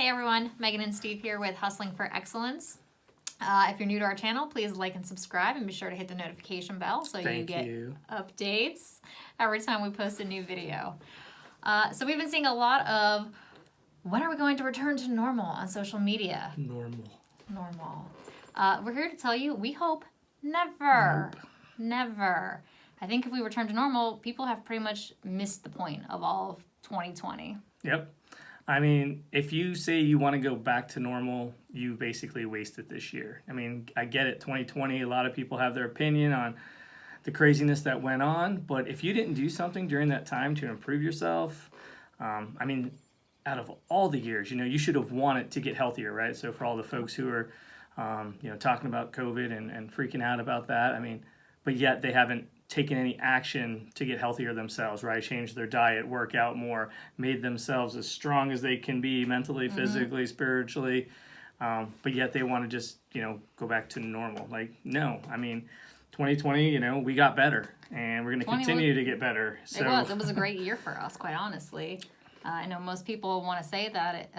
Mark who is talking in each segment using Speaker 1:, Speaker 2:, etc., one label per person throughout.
Speaker 1: Hey everyone, Megan and Steve here with Hustling for Excellence. If you're new to our channel, please like and subscribe and be sure to hit the notification bell so you get updates every time we post a new video. So we've been seeing a lot of when are we going to return to normal on social media? Normal. We're here to tell you we hope never.
Speaker 2: Nope.
Speaker 1: Never. I think if we return to normal, people have pretty much missed the point of all of 2020.
Speaker 2: Yep. I mean, if you say you want to go back to normal, you basically wasted this year. I mean, I get it, 2020, a lot of people have their opinion on the craziness that went on, but if you didn't do something during that time to improve yourself, I mean, out of all the years, you should have wanted to get healthier, right? So for all the folks who are, talking about COVID and freaking out about that, I mean, but yet they haven't taken any action to get healthier themselves, right? Change their diet, work out more, made themselves as strong as they can be mentally, physically, spiritually, but yet they want to just, go back to normal. Like, no, I mean, 2020, we got better, and we're going to continue to get better. So
Speaker 1: It was a great year for us, quite honestly. I know most people want to say that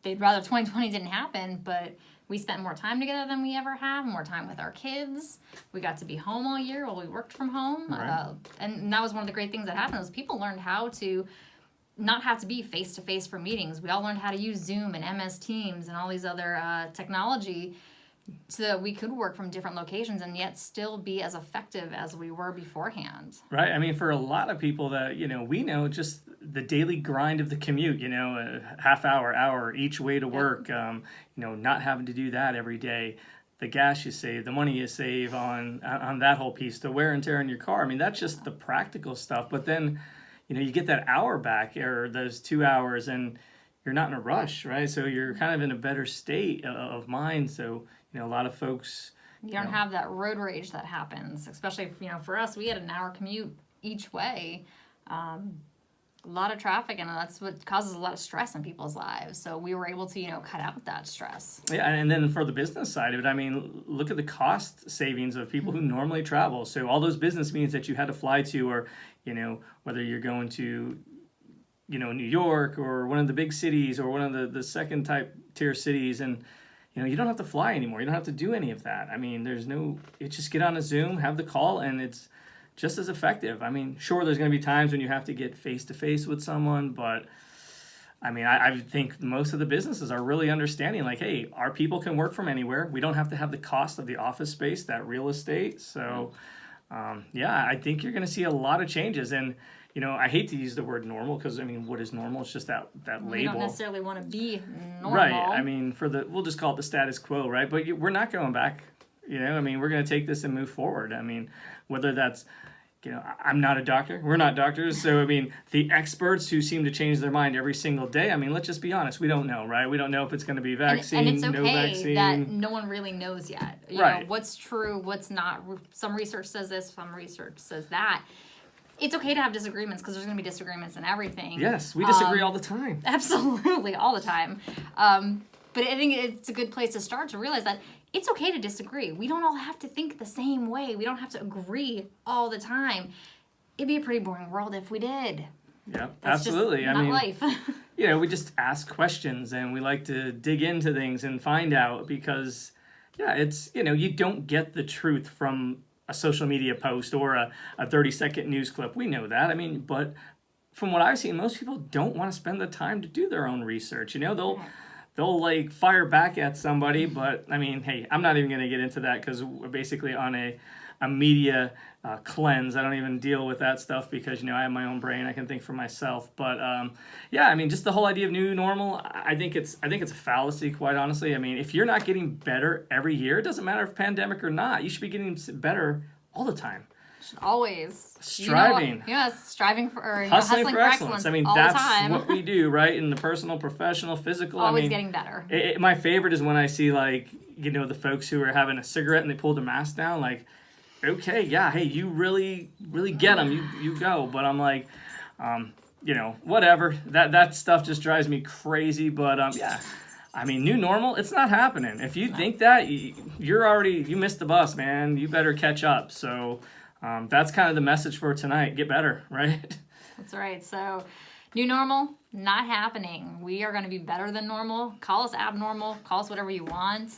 Speaker 1: they'd rather 2020 didn't happen, but we spent more time together than we ever have, more time with our kids. We got to be home all year while we worked from home.
Speaker 2: Right.
Speaker 1: And that was one of the great things that happened was people learned how to not have to be face-to-face for meetings. We all learned how to use Zoom and MS Teams and all these other technology so that we could work from different locations and yet still be as effective as we were beforehand.
Speaker 2: Right. I mean, for a lot of people that, we know just the daily grind of the commute, a half hour each way to work, not having to do that every day. The gas you save, the money you save on that whole piece, the wear and tear in your car. I mean, that's just the practical stuff. But then, you get that hour back or those 2 hours and you're not in a rush, right? So you're kind of in a better state of mind. So, a lot of folks...
Speaker 1: You don't have that road rage that happens, especially, for us, we had an hour commute each way. A lot of traffic, and that's what causes a lot of stress in people's lives. So we were able to, cut out that stress.
Speaker 2: Yeah, and then for the business side of it, I mean, look at the cost savings of people who normally travel. So all those business meetings that you had to fly to, or, whether you're going to, New York or one of the big cities or one of the second type tier cities, and you don't have to fly anymore. You don't have to do any of that. I mean, you just get on a Zoom, have the call, and it's just as effective. I mean, sure, there's going to be times when you have to get face-to-face with someone, but, I mean, I think most of the businesses are really understanding, like, hey, our people can work from anywhere. We don't have to have the cost of the office space, that real estate. So, I think you're going to see a lot of changes. And, I hate to use the word normal because, I mean, what is normal? It's just that label.
Speaker 1: You don't necessarily want to be normal.
Speaker 2: Right. I mean, we'll just call it the status quo, right? But we're not going back. I mean, we're going to take this and move forward. I mean, whether that's, I'm not a doctor. We're not doctors. So, I mean, the experts who seem to change their mind every single day, I mean, let's just be honest. We don't know, right? We don't know if it's going to be vaccine,
Speaker 1: and it's
Speaker 2: no
Speaker 1: okay
Speaker 2: vaccine.
Speaker 1: that no one really knows yet. You
Speaker 2: Right.
Speaker 1: know, what's true, what's not. Some research says this, some research says that. It's okay to have disagreements because there's going to be disagreements in everything.
Speaker 2: Yes, we disagree all the time.
Speaker 1: Absolutely, all the time. But I think it's a good place to start to realize that it's okay to disagree. We don't all have to think the same way. We don't have to agree all the time. It'd be a pretty boring world if we did.
Speaker 2: Yeah,
Speaker 1: That's
Speaker 2: absolutely.
Speaker 1: Just not life.
Speaker 2: We just ask questions and we like to dig into things and find out because, it's, you don't get the truth from a social media post or a 30-second news clip. We know that. I mean, but from what I've seen, most people don't want to spend the time to do their own research. They'll like fire back at somebody, but I mean, hey, I'm not even going to get into that because we're basically on a media cleanse. I don't even deal with that stuff because, I have my own brain. I can think for myself. But I mean, just the whole idea of new normal, I think it's a fallacy, quite honestly. I mean, if you're not getting better every year, it doesn't matter if pandemic or not. You should be getting better all the time.
Speaker 1: Always
Speaker 2: striving.
Speaker 1: Striving for or
Speaker 2: hustling for excellence. I mean, that's
Speaker 1: what
Speaker 2: we do, right? In the personal, professional, physical.
Speaker 1: Always getting better.
Speaker 2: My favorite is when I see the folks who are having a cigarette and they pull their mask down. Like, okay, yeah, hey, you really, really get them. You go. But I'm like, whatever. That stuff just drives me crazy. But I mean, new normal, it's not happening. If you think that, you missed the bus, man. You better catch up. So. That's kind of the message for tonight. Get better, right?
Speaker 1: That's right. So New normal, not happening. We are going to be better than normal. Call us abnormal. Call us whatever you want.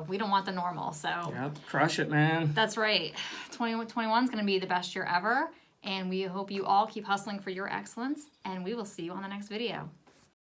Speaker 1: We don't want the normal. So
Speaker 2: yep, crush it, man.
Speaker 1: That's right. 2021 is going to be the best year ever. And we hope you all keep hustling for your excellence. And we will see you on the next video.